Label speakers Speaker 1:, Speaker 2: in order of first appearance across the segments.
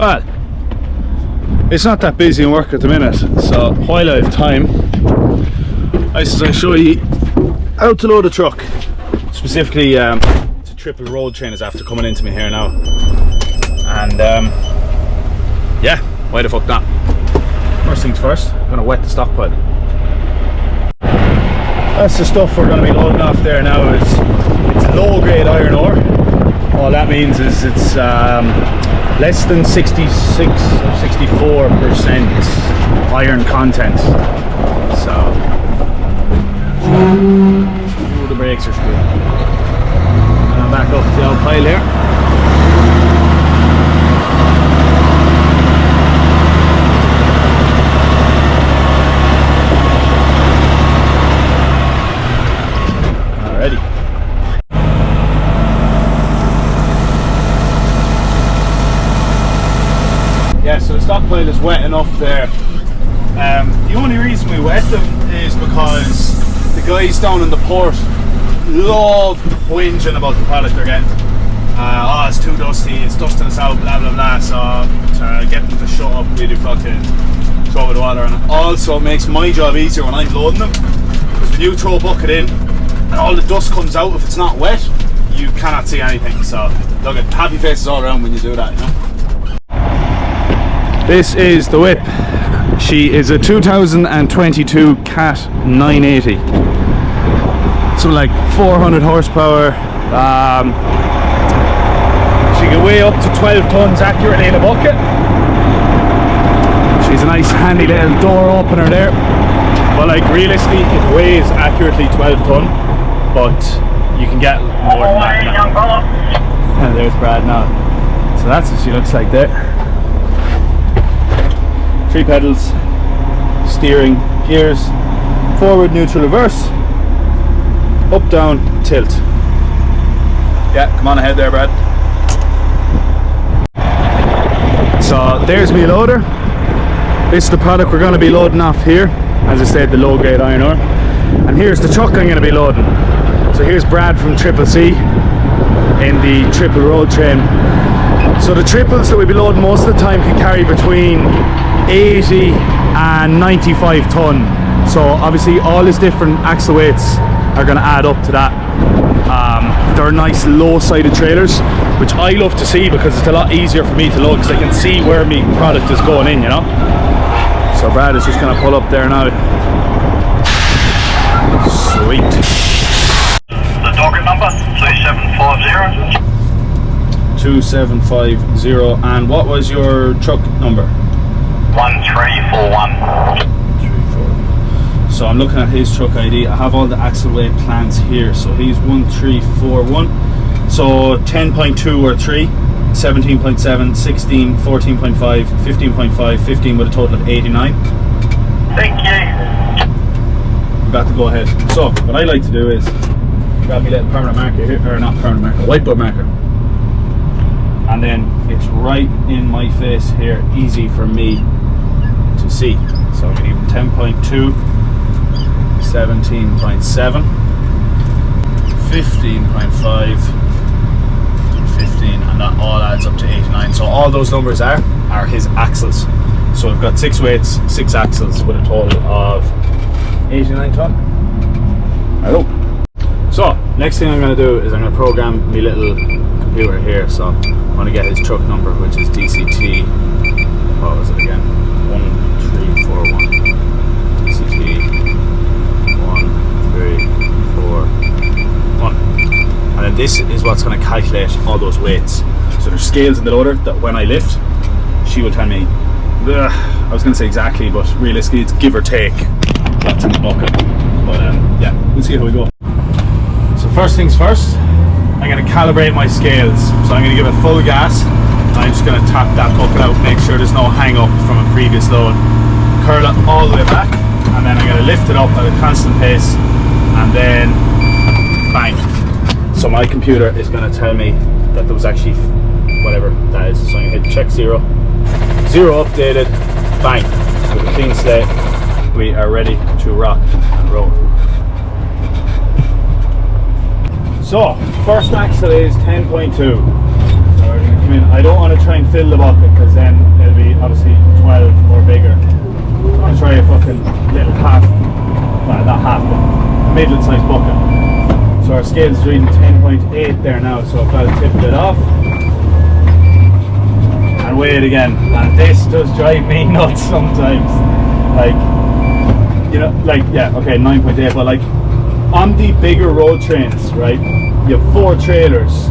Speaker 1: Well, it's not that busy in work at the minute, so while I have time, I said I'll show you how to load a truck. Specifically, it's a triple road chain is after coming into me here now. And yeah, why the fuck not? First things first, I'm gonna wet the stockpile. That's the stuff we're gonna be loading off there now. It's low grade iron ore. All that means is it's less than 66 or 64% iron content. So ooh, the brakes are screwed. And I'm back up to the old pile here. Yeah, so the stockpile is wet enough there. The only reason we wet them is because the guys down in the port love whinging about the product they're getting. Oh, it's too dusty, it's dusting us out, blah blah blah. So to get them to shut up, we do fucking throw with water. And also it makes my job easier when I'm loading them, because when you throw a bucket in and all the dust comes out, if it's not wet, you cannot see anything. So look at happy faces all around when you do that, you know. This is the whip. She is a 2022 Cat 980. So like 400 horsepower. She can weigh up to 12 tons accurately in a bucket. She's a nice handy little door opener there. But like realistically it weighs accurately 12 ton, but you can get more than that. There's Brad now. So that's what she looks like there. 3 pedals, steering, gears, forward, neutral, reverse, up, down, tilt. Yeah, come on ahead there, Brad. So there's my loader. This is the product we're going to be loading off here. As I said, the low grade iron ore. And here's the truck I'm going to be loading. So here's Brad from Triple C in the triple road train. So the triples that we'll be loading most of the time can carry between 80 and 95 ton. So obviously all these different axle weights are going to add up to that. They're nice low sided trailers, which I love to see because it's a lot easier for me to load, because I can see where my product is going in, you know. So Brad is just going to pull up there now. Sweet.
Speaker 2: The docket number 2750.
Speaker 1: 2750. And what was your truck number?
Speaker 2: 1341.
Speaker 1: So I'm looking at his truck ID. I have all the axle weight plans here. So he's 1341. So 10.2 or 3, 17.7, 16, 14.5, 15.5, 15 with a total of 89.
Speaker 2: Thank you.
Speaker 1: You're about to go ahead. So what I like to do is grab my little permanent marker here, or not permanent marker, whiteboard marker. And then it's right in my face here, easy for me to see. So I'm going to 10.2, 17.7, 15.5, 15, and that all adds up to 89. So all those numbers are his axles. So we've got 6 weights, 6 axles with a total of 89 ton. Hello. So next thing I'm going to do is I'm going to program my little computer here. So I'm going to get his truck number, which is DCT, what was it again, 1341, DCT 1341, and then this is what's going to calculate all those weights. So there's scales in the loader that when I lift, she will tell me, I was going to say exactly, but realistically it's give or take what's in the bucket. But yeah, we'll see how we go. So first things first, I'm going to calibrate my scales. So I'm going to give it full gas. I'm just going to tap that bucket out, make sure there's no hang up from a previous load. Curl it all the way back, and then I'm going to lift it up at a constant pace, and then bang. So my computer is going to tell me that there was actually whatever that is. So I'm going to hit check 0. 0 updated, bang. With a clean slate, we are ready to rock and roll. So first axle is 10.2. So we're going to them in. I don't want to try and fill the bucket because then it'll be obviously 12 or bigger. I'll try a fucking little half, well not half, but middle-sized bucket. So our scale is reading 10.8 there now, so I've got to tip it off and weigh it again. And this does drive me nuts sometimes. Like, you know, like, yeah, okay, 9.8, but like on the bigger road trains, right, you have 4 trailers.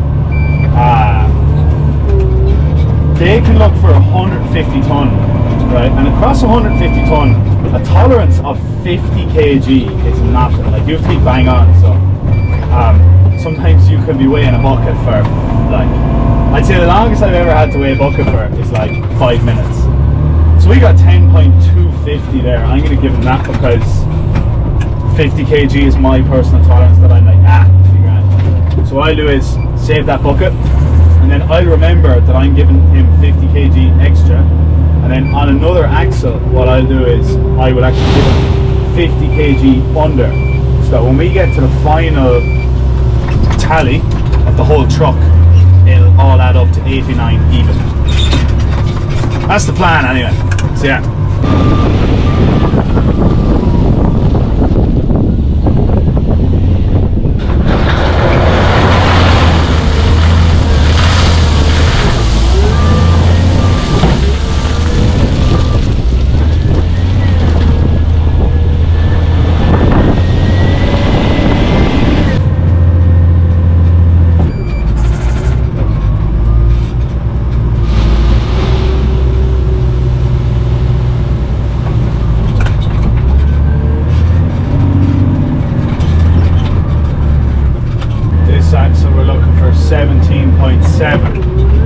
Speaker 1: They can look for 150 ton, right? And across 150 ton, a tolerance of 50 kg is nothing. Like, you have to keep bang on. So sometimes you can be weighing a bucket for, like, I'd say the longest I've ever had to weigh a bucket for is like 5 minutes. So we got 10.250 there. I'm going to give him that because 50 kg is my personal tolerance that I'm like, 50 grand. So what I'll do is save that bucket, and then I'll remember that I'm giving him 50 kg extra, and then on another axle what I'll do is I will actually give him 50 kg under, so that when we get to the final tally of the whole truck, it'll all add up to 89 even. That's the plan anyway. So yeah.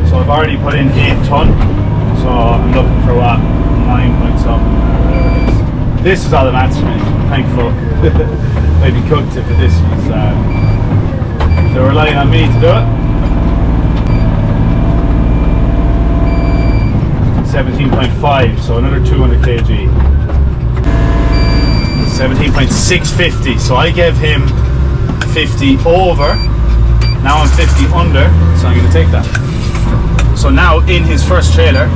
Speaker 1: So I've already put in 8 ton, so I'm looking for what, 9 point something or whatever it is. This is all that matters for me, thank fuck. I'd be cooked if this was, they're relying on me to do it. 17.5, so another 200 kg. 17.650, so I gave him 50 over. Now I'm 50 under, so I'm going to take that. So now in his first trailer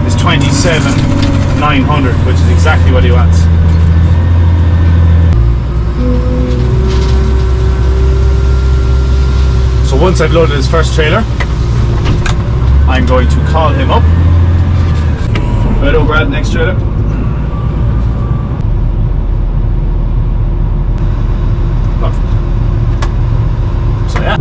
Speaker 1: is 27,900, which is exactly what he wants. So once I've loaded his first trailer, I'm going to call him up. Right over at the next trailer. So yeah.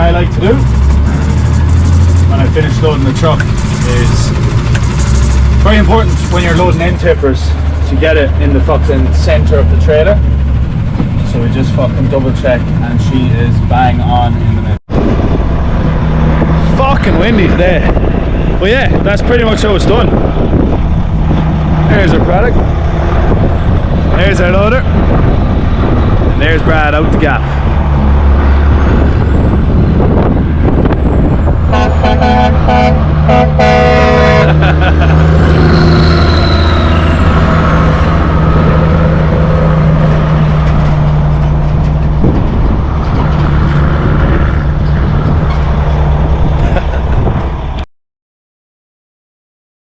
Speaker 1: I like to do when I finish loading the truck is very important when you're loading end tippers to get it in the fucking center of the trailer. So we just fucking double check, and she is bang on in the middle. Fucking windy today. Well, yeah, that's pretty much how it's done. There's our product. There's our loader. And there's Brad out the gap.